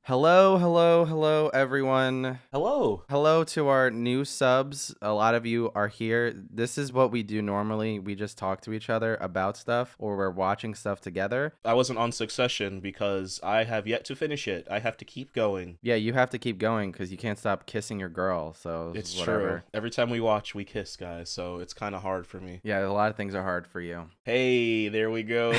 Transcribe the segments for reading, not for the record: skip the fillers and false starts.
Hello, everyone. Hello. Hello to our new subs. A lot of you are here. This is what we do normally. We just talk to each other about stuff or we're watching stuff together. I wasn't on Succession because I have yet to finish it. I have to keep going. Yeah, you have to keep going because you can't stop kissing your girl. So, It's true. whatever. Every time we watch, we kiss, guys, so it's kind of hard for me. Yeah, a lot of things are hard for you. Hey, there we go.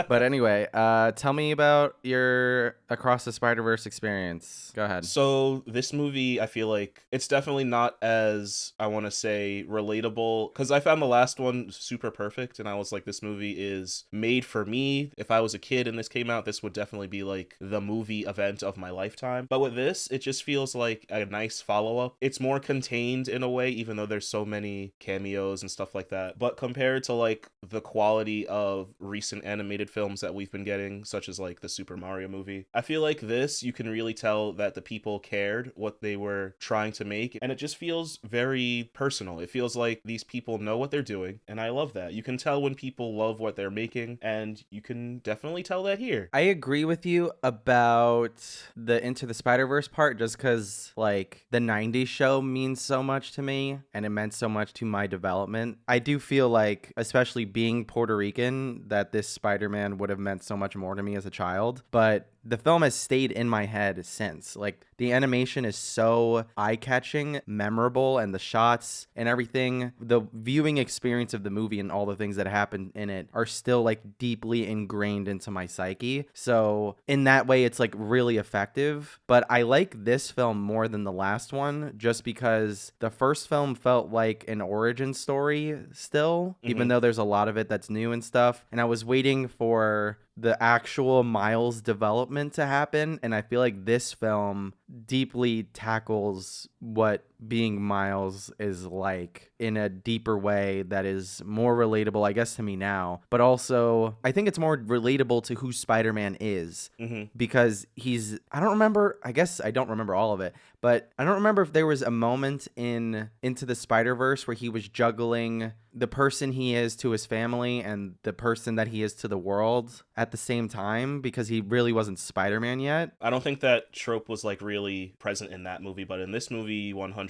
But anyway, tell me about your Across the Spider-Verse experience. Go ahead. So this movie, I feel like it's definitely not as, I want to say, relatable, because I found the last one super perfect, and I was like, this movie is made for me. If I was a kid and this came out, this would definitely be like the movie event of my lifetime. But with this, it just feels like a nice follow-up. It's more contained in a way, even though there's so many cameos and stuff like that. But compared to like the quality of recent animated films that we've been getting, such as like the Super Mario movie, I feel like this, you can really tell that the people cared what they were trying to make, and it just feels very personal. It feels like these people know what they're doing, and I love that. You can tell when people love what they're making, and you can definitely tell that here. I agree with you about the Into the Spider-Verse part just because, like, the 90s show means so much to me and it meant so much to my development. I do feel like, especially being Puerto Rican, that this Spider-Man would have meant so much more to me as a child. But the film has stayed in my head since. Like, the animation is so eye-catching, memorable, and the shots and everything, the viewing experience of the movie and all the things that happen in it are still like deeply ingrained into my psyche. So in that way, it's like really effective. But I like this film more than the last one just because the first film felt like an origin story still, even though there's a lot of it that's new and stuff. And I was waiting for the actual Miles development to happen, and I feel like this film deeply tackles what being Miles is like in a deeper way that is more relatable, I guess, to me now, but also I think it's more relatable to who Spider-Man is because I don't remember, I guess I don't remember all of it, but I don't remember if there was a moment in Into the Spider-Verse where he was juggling the person he is to his family and the person that he is to the world at the same time, because he really wasn't Spider-Man yet. I don't think that trope was like really present in that movie, but in this movie, 100%.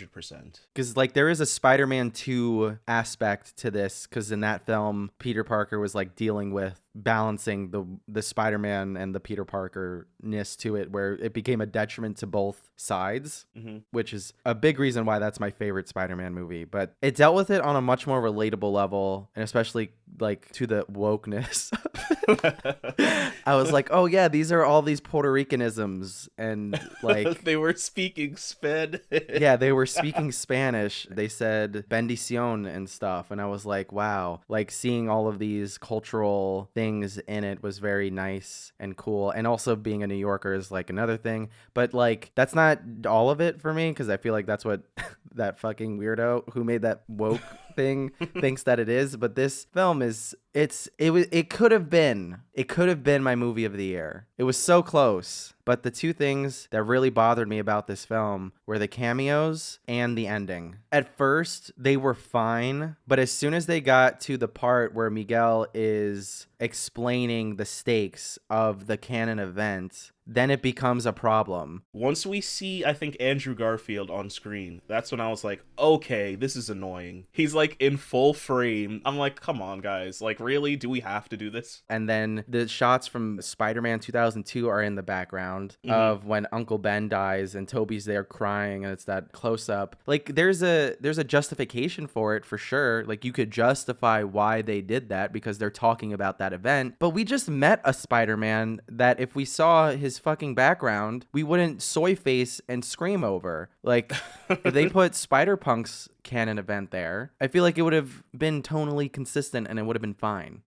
Because like there is a Spider-Man 2 aspect to this, because in that film Peter Parker was like dealing with balancing the Spider-Man and the Peter Parker-ness to it, where it became a detriment to both sides, which is a big reason why that's my favorite Spider-Man movie. But it dealt with it on a much more relatable level, and especially like to the wokeness. I was like, oh yeah, these are all these Puerto Ricanisms, and like they were speaking Sped. yeah, they were speaking Spanish. They said bendición and stuff, and I was like, wow, like seeing all of these cultural things in it was very nice and cool. And also being a New Yorker is like another thing, but like that's not all of it for me, because I feel like that's what that fucking weirdo who made that woke thing thinks that it is. But this film is it could have been my movie of the year. It was so close. But the two things that really bothered me about this film were the cameos and the ending. At first, they were fine, but as soon as they got to the part where Miguel is explaining the stakes of the canon event, then it becomes a problem. Once we see, I think, Andrew Garfield on screen, that's when I was like, okay, this is annoying. He's like in full frame. I'm like, come on, guys. Like, really? Do we have to do this? And then the shots from Spider-Man 2002 are in the background of when Uncle Ben dies and Toby's there crying, and it's that close-up. Like, there's a justification for it, for sure. Like, you could justify why they did that because they're talking about that event. But we just met a Spider-Man that if we saw his fucking background, we wouldn't soy face and scream over. Like, if they put Spider-Punk's canon event there, I feel like it would have been tonally consistent and it would have been fine.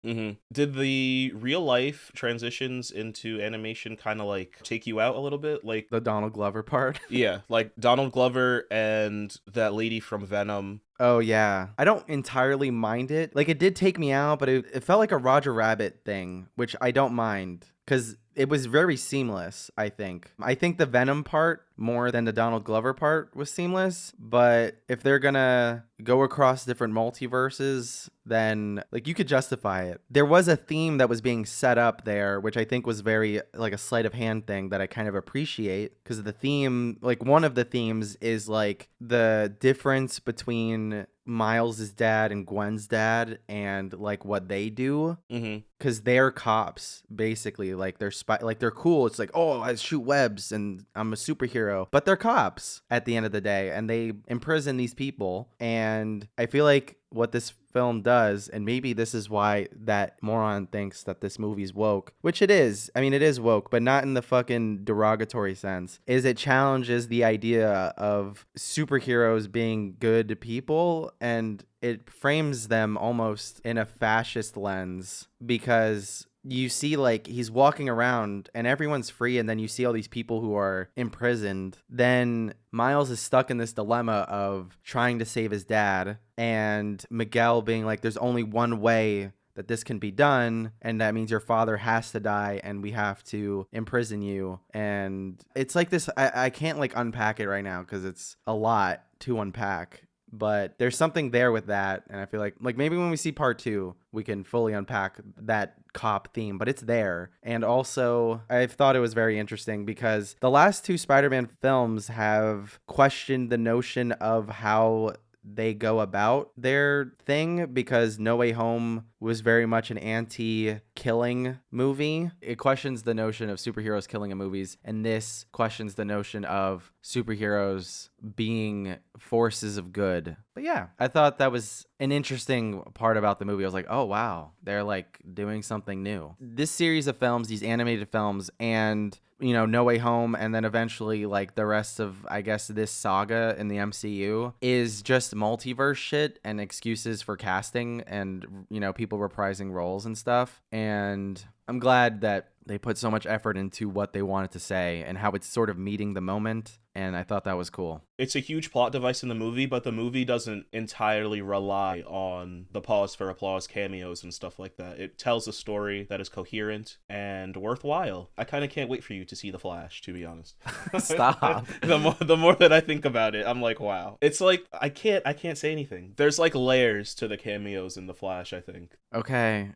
Did the real life transitions into animation kind of like take you out a little bit? Like the Donald Glover part? Yeah, like Donald Glover and that lady from Venom. Oh, yeah. I don't entirely mind it. Like, it did take me out, but it felt like a Roger Rabbit thing, which I don't mind. because it was very seamless, I think. I think the Venom part more than the Donald Glover part was seamless, but if they're gonna go across different multiverses, then like you could justify it. There was a theme that was being set up there, which I think was very like a sleight of hand thing that I kind of appreciate, because the theme, like one of the themes is like the difference between Miles's dad and Gwen's dad and like what they do, because they're cops basically. Like they're like they're cool. It's like, oh, I shoot webs and I'm a superhero, but they're cops at the end of the day, and they imprison these people. And I feel like what this film does, and maybe this is why that moron thinks that this movie's woke, which it is. I mean, it is woke, but not in the fucking derogatory sense, is it challenges the idea of superheroes being good people, and it frames them almost in a fascist lens, because you see like he's walking around and everyone's free, and then you see all these people who are imprisoned. Then Miles is stuck in this dilemma of trying to save his dad, and Miguel being like, there's only one way that this can be done, and that means your father has to die and we have to imprison you. And it's like this, I can't like unpack it right now because it's a lot to unpack, but there's something there with that. And I feel like maybe when we see part 2 we can fully unpack that cop theme, but it's there. And also I've thought it was very interesting because the last 2 Spider-Man films have questioned the notion of how they go about their thing, because No Way Home was very much an anti-killing movie. It questions the notion of superheroes killing in movies, and this questions the notion of superheroes being forces of good. But yeah, I thought that was an interesting part about the movie. I was like, oh wow, they're like doing something new. This series of films, these animated films, and No Way Home, and then eventually like the rest of, I guess, this saga in the MCU is just multiverse shit and excuses for casting and, people reprising roles and stuff. And I'm glad that they put so much effort into what they wanted to say and how it's sort of meeting the moment. And I thought that was cool. It's a huge plot device in the movie, but the movie doesn't entirely rely on the pause for applause cameos and stuff like that. It tells a story that is coherent and worthwhile. I kind of can't wait for you to see The Flash, to be honest. Stop. The more that I think about it, I'm like, wow. It's like I can't say anything. There's like layers to the cameos in The Flash, I think. Okay.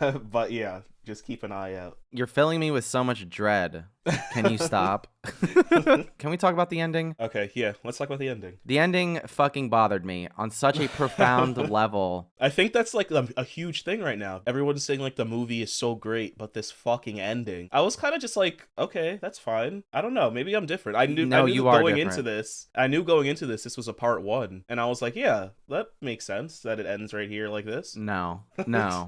But yeah, just keep an eye out. You're filling me with so much dread. Can you stop? Can we talk about the ending? Okay, yeah, let's talk about the ending. The ending fucking bothered me on such a profound level. I think that's like a huge thing right now. Everyone's saying like the movie is so great, but this fucking ending. I was kind of just like, okay, that's fine. I don't know, maybe I'm different. I knew going into this this was a part 1, and I was like, yeah, that makes sense that it ends right here like this. No,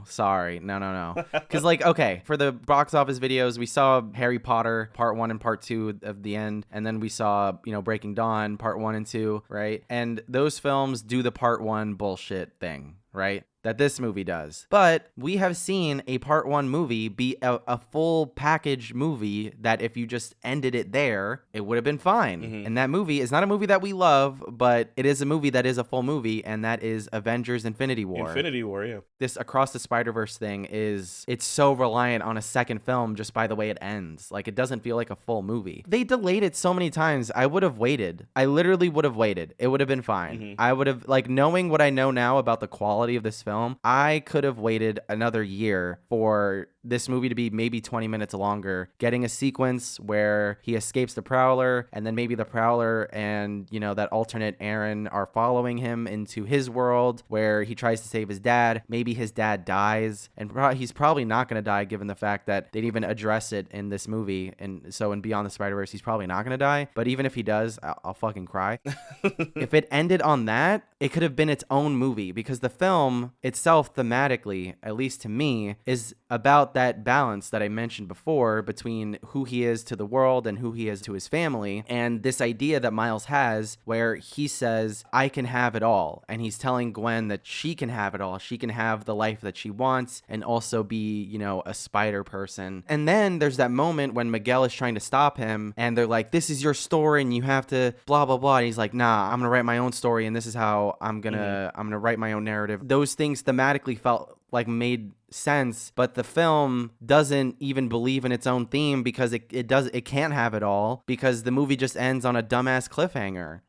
sorry, no. Because like, okay, for the box office videos, we saw Harry Potter part 1 and part 2 of the end, and then we saw Breaking Dawn part 1 and 2, right? And those films do the part 1 bullshit thing, right? That this movie does. But we have seen a part 1 movie be a full package movie that if you just ended it there, it would have been fine. Mm-hmm. And that movie is not a movie that we love, but it is a movie that is a full movie, and that is Avengers Infinity War. Infinity War, yeah. This Across the Spiderverse thing it's so reliant on a second film just by the way it ends. Like, it doesn't feel like a full movie. They delayed it so many times. I would have waited. I literally would have waited. It would have been fine. Mm-hmm. I would have, like, knowing what I know now about the quality of this film, I could have waited another year for this movie to be maybe 20 minutes longer, getting a sequence where he escapes the Prowler, and then maybe the Prowler and, that alternate Aaron are following him into his world where he tries to save his dad. Maybe his dad dies, and he's probably not going to die given the fact that they didn't even address it in this movie. And so in Beyond the Spider-Verse, he's probably not going to die. But even if he does, I'll fucking cry. If it ended on that, it could have been its own movie, because the film itself thematically, at least to me, is about that balance that I mentioned before between who he is to the world and who he is to his family. And this idea that Miles has where he says, I can have it all. And he's telling Gwen that she can have it all. She can have the life that she wants and also be, a spider person. And then there's that moment when Miguel is trying to stop him, and they're like, this is your story and you have to blah, blah, blah. And he's like, nah, I'm going to write my own story, and this is how I'm going to write my own narrative. Those things thematically felt like made sense, but the film doesn't even believe in its own theme because it can't have it all, because the movie just ends on a dumbass cliffhanger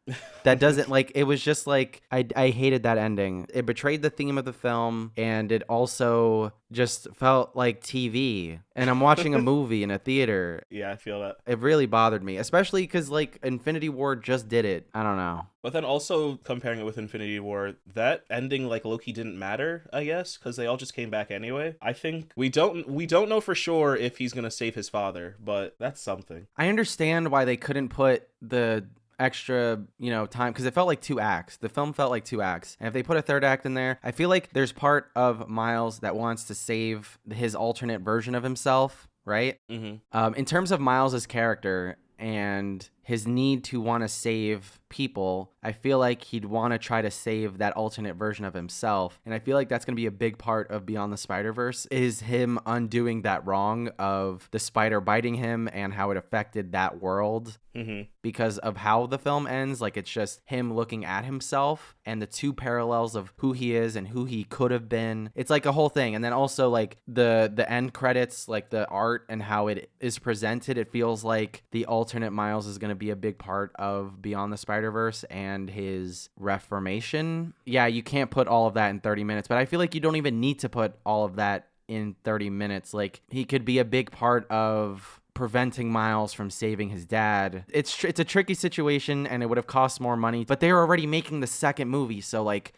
that doesn't like, it was just like, I hated that ending. It betrayed the theme of the film, and it also just felt like TV, and I'm watching a movie in a theater. Yeah, I feel that. It really bothered me, especially because like Infinity War just did it. I don't know. But then also comparing it with Infinity War, that ending, like, Loki didn't matter, I guess, because they all just came back anyway. I think we don't know for sure if he's gonna save his father, but that's something. I understand why they couldn't put the extra, time, because it felt like 2 acts. The film felt like 2 acts. And if they put a third act in there, I feel like there's part of Miles that wants to save his alternate version of himself, right? Mm-hmm. In terms of Miles's character and his need to want to save people, I feel like he'd want to try to save that alternate version of himself. And I feel like that's going to be a big part of Beyond the Spider-Verse, is him undoing that wrong of the spider biting him and how it affected that world. Mm-hmm. Because of how the film ends, like, it's just him looking at himself and the two parallels of who he is and who he could have been. It's like a whole thing. And then also like the end credits, like the art and how it is presented, it feels like the alternate Miles is going to be a big part of Beyond the Spider-Verse and his reformation. Yeah, you can't put all of that in 30 minutes, but I feel like you don't even need to put all of that in 30 minutes. Like, he could be a big part of preventing Miles from saving his dad. It's a tricky situation, and it would have cost more money, but they're already making the second movie, so like,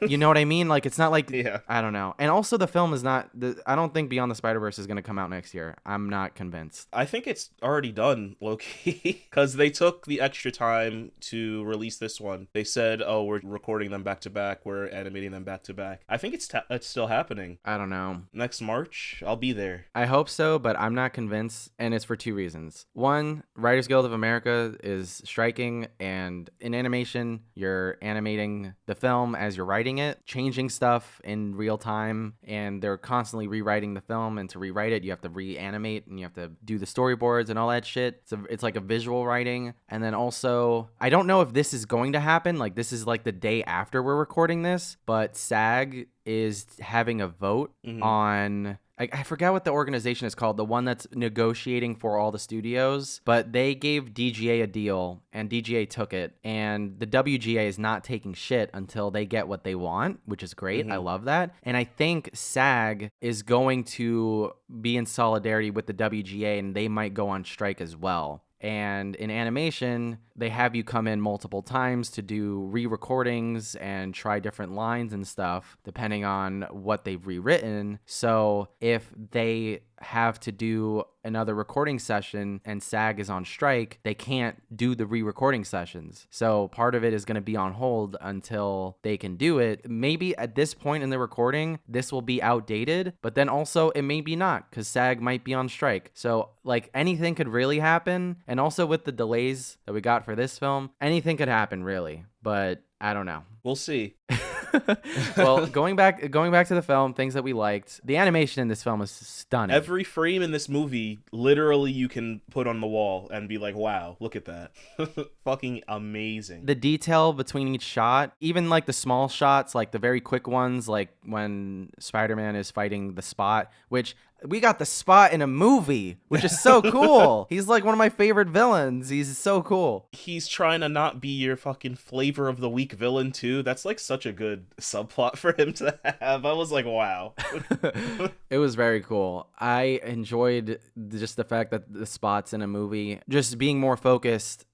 you know what I mean? Like, it's not like, Yeah. I don't know. And also the film is not, I don't think Beyond the Spider-Verse is going to come out next year. I'm not convinced. I think it's already done, low-key, because they took the extra time to release this one. They said, oh, we're recording them back-to-back, we're animating them back-to-back. I think it's still happening. I don't know. Next March, I'll be there. I hope so, but I'm not convinced, and it's for 2 reasons. One, Writers Guild of America is striking, and in animation, you're animating the film as you're writing it, changing stuff in real time, and they're constantly rewriting the film, and to rewrite it, you have to reanimate, and you have to do the storyboards and all that shit. It's like a visual writing. And then also, I don't know if this is going to happen, like this is like the day after we're recording this, but SAG is having a vote on, I forget what the organization is called, the one that's negotiating for all the studios, but they gave DGA a deal and DGA took it, and the WGA is not taking shit until they get what they want, which is great. I love that. And I think SAG is going to be in solidarity with the WGA, and they might go on strike as well. And in animation, they have you come in multiple times to do re-recordings and try different lines and stuff, depending on what they've rewritten. So if they have to do another recording session and SAG is on strike, they can't do the re-recording sessions. So part of it is going to be on hold until they can do it. Maybe at this point in the recording, this will be outdated, but then also it may be not, because SAG might be on strike. So like, anything could really happen. And also with the delays that we got for this film, anything could happen really, but I don't know. We'll see. Well, going back to the film, things that we liked. The animation in this film is stunning. Every frame in this movie, literally, you can put on the wall and be like, wow, look at that. Fucking amazing. The detail between each shot, even like the small shots, like the very quick ones, like when Spider-Man is fighting the Spot, which we got the Spot in a movie, which is so cool. He's like one of my favorite villains. He's so cool. He's trying to not be your fucking flavor of the week villain too. That's like such a good subplot for him to have. I was like, wow. It was very cool. I enjoyed just the fact that the Spot's in a movie, just being more focused,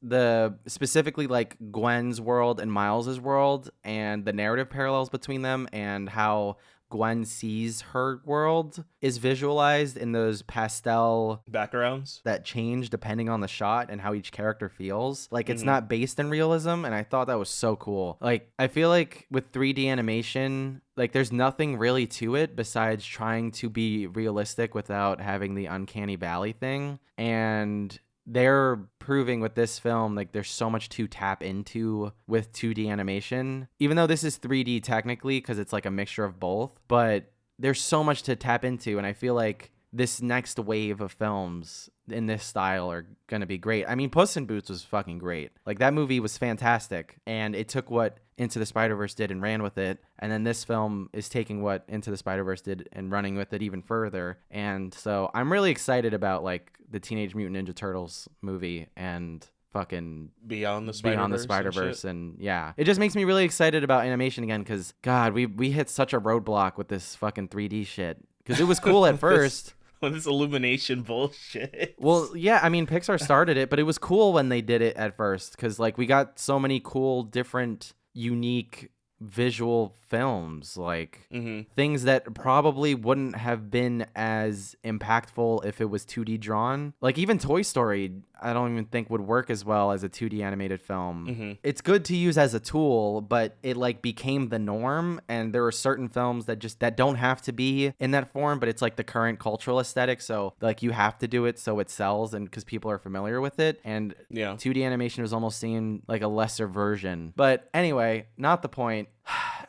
specifically like Gwen's world and Miles's world, and the narrative parallels between them, and how Gwen sees her world is visualized in those pastel backgrounds that change depending on the shot and how each character feels. Like, it's not based in realism, and I thought that was so cool. Like, I feel like with 3D animation, like, there's nothing really to it besides trying to be realistic without having the uncanny valley thing. And they're proving with this film, like, there's so much to tap into with 2D animation, even though this is 3D technically, because it's like a mixture of both, but there's so much to tap into. And I feel like this next wave of films in this style are going to be great. I mean, Puss in Boots was fucking great. Like, that movie was fantastic, and it took what Into the Spider-Verse did and ran with it, and then this film is taking what Into the Spider-Verse did and running with it even further. And so I'm really excited about, like, the Teenage Mutant Ninja Turtles movie and fucking Beyond the Spider-Verse and yeah, it just makes me really excited about animation again, because God, we hit such a roadblock with this fucking 3D shit, because it was cool at first. This Illumination bullshit. Well, yeah, I mean, Pixar started it, but it was cool when they did it at first, because like we got so many cool, different, unique visual films, like things that probably wouldn't have been as impactful if it was 2D drawn. Like even Toy Story, I don't even think would work as well as a 2D animated film. It's good to use as a tool, but it like became the norm, and there are certain films that don't have to be in that form, but it's like the current cultural aesthetic, so like you have to do it so it sells and because people are familiar with it. And 2D animation was almost seen like a lesser version. But anyway, not the point.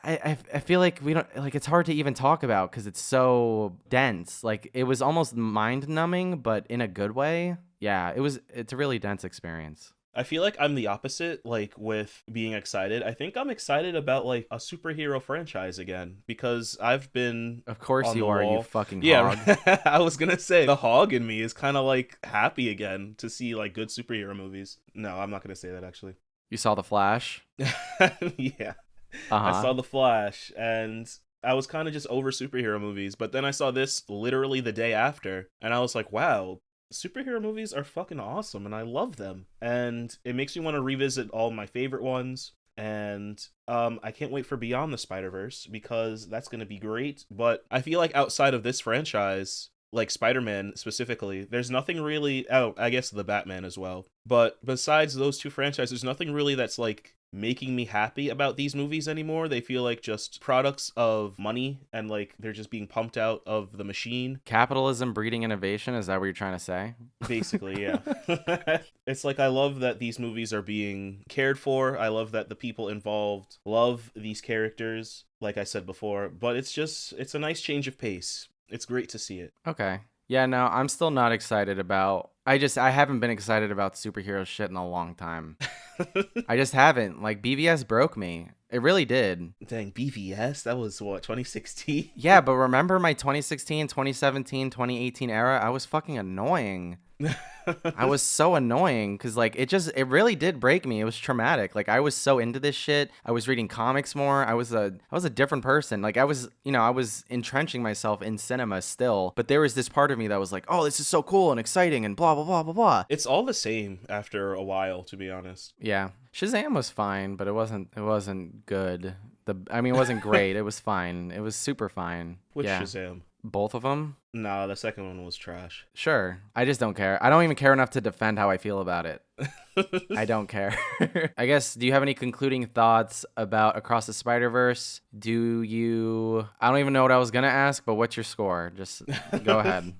I feel like we don't, like, it's hard to even talk about because it's so dense. Like, it was almost mind numbing, but in a good way. Yeah, it's a really dense experience. I feel like I'm the opposite, like, with being excited. I think I'm excited about, like, a superhero franchise again, because I've been Of course you are, you fucking hog. Yeah, I was gonna say, the hog in me is kind of, like, happy again to see, like, good superhero movies. No, I'm not gonna say that, actually. You saw The Flash? Yeah. I saw The Flash, and I was kind of just over superhero movies, but then I saw this literally the day after, and I was like, wow, superhero movies are fucking awesome, and I love them. And it makes me want to revisit all my favorite ones, and I can't wait for Beyond the Spider-Verse, because that's going to be great. But I feel like outside of this franchise, like Spider-Man specifically, there's nothing really, I guess the Batman as well, but besides those two franchises, there's nothing really that's like making me happy about these movies anymore. They feel like just products of money, and like they're just being pumped out of the machine. Capitalism breeding innovation, is that what you're trying to say? Basically, yeah. It's like, I love that these movies are being cared for. I love that the people involved love these characters, like I said before, but it's a nice change of pace. It's great to see it. Okay. Yeah, no, I'm still not excited about... I haven't been excited about superhero shit in a long time. I just haven't. Like, BVS broke me. It really did. Dang, BVS? That was, what, 2016? Yeah, but remember my 2016, 2017, 2018 era? I was fucking annoying. I was so annoying because like it really did break me. It was traumatic. Like I was so into this shit. I was reading comics more. I was a different person. Like I was entrenching myself in cinema still, but there was this part of me that was like, oh, this is so cool and exciting and blah blah blah blah blah. It's all the same after a while, to be honest. Yeah, Shazam was fine, but it wasn't good. It wasn't great. It was fine. It was super fine. Which Shazam? Both of them? No, the second one was trash. Sure. I just don't care. I don't even care enough to defend how I feel about it. I don't care. I guess, do you have any concluding thoughts about Across the Spider-Verse? I don't even know what I was going to ask, but what's your score? Just go ahead.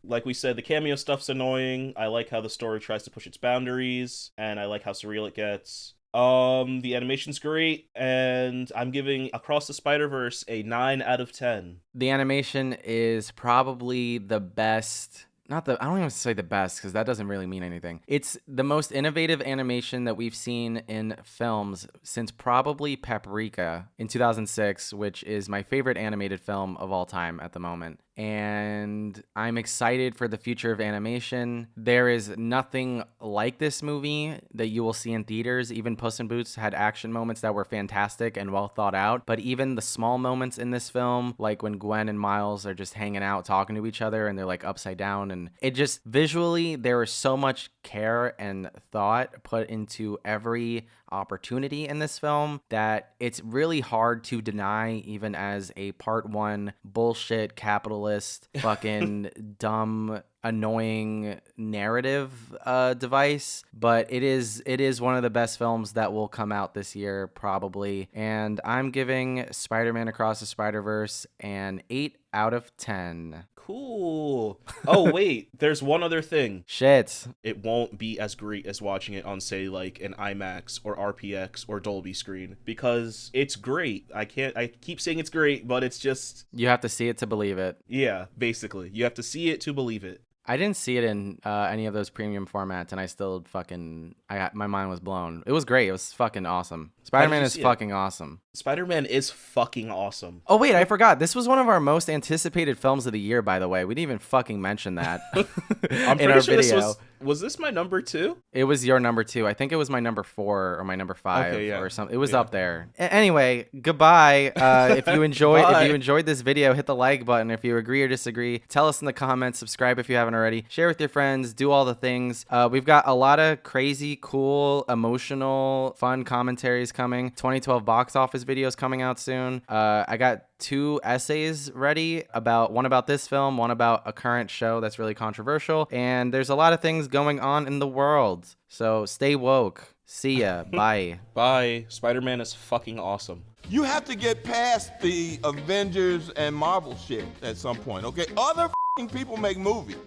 Like we said, the cameo stuff's annoying. I like how the story tries to push its boundaries, and I like how surreal it gets. The animation's great, and I'm giving Across the Spider-Verse a 9 out of 10. The animation is probably the best. I don't even say the best because that doesn't really mean anything. It's the most innovative animation that we've seen in films since probably Paprika in 2006, which is my favorite animated film of all time at the moment. And I'm excited for the future of animation. There is nothing like this movie that you will see in theaters. Even Puss in Boots had action moments that were fantastic and well thought out. But even the small moments in this film, like when Gwen and Miles are just hanging out talking to each other and they're like upside down, and it just visually, there is so much care and thought put into every opportunity in this film that it's really hard to deny, even as a part one bullshit capitalist fucking dumb annoying narrative device. But it is one of the best films that will come out this year probably, and I'm giving Spider-Man Across the Spider-Verse an 8 out of 10. Cool. Oh wait, there's one other thing. Shit. It won't be as great as watching it on, say, like an IMAX or RPX or Dolby screen, because it's great. I keep saying it's great, but it's just, you have to see it to believe it. Yeah, basically. You have to see it to believe it. I didn't see it in any of those premium formats, and I still my mind was blown. It was great. It was fucking awesome. Spider-Man is fucking awesome. Spider-Man is fucking awesome. Oh, wait, I forgot. This was one of our most anticipated films of the year, by the way. We didn't even fucking mention that I'm in pretty our sure video. Was this my number 2? It was your number 2. I think it was my number 4 or my number 5 or something. It was up there. Anyway, goodbye. If you enjoyed this video, hit the like button. If you agree or disagree, tell us in the comments. Subscribe if you haven't already. Share with your friends. Do all the things. We've got a lot of crazy, cool, emotional, fun commentaries coming. 2012 box office videos coming out soon. I got 2 essays ready, one about this film, one about a current show that's really controversial, and there's a lot of things going on in the world. So stay woke. See ya. Bye. Bye. Spider-Man is fucking awesome. You have to get past the Avengers and Marvel shit at some point, okay? Other people make movies.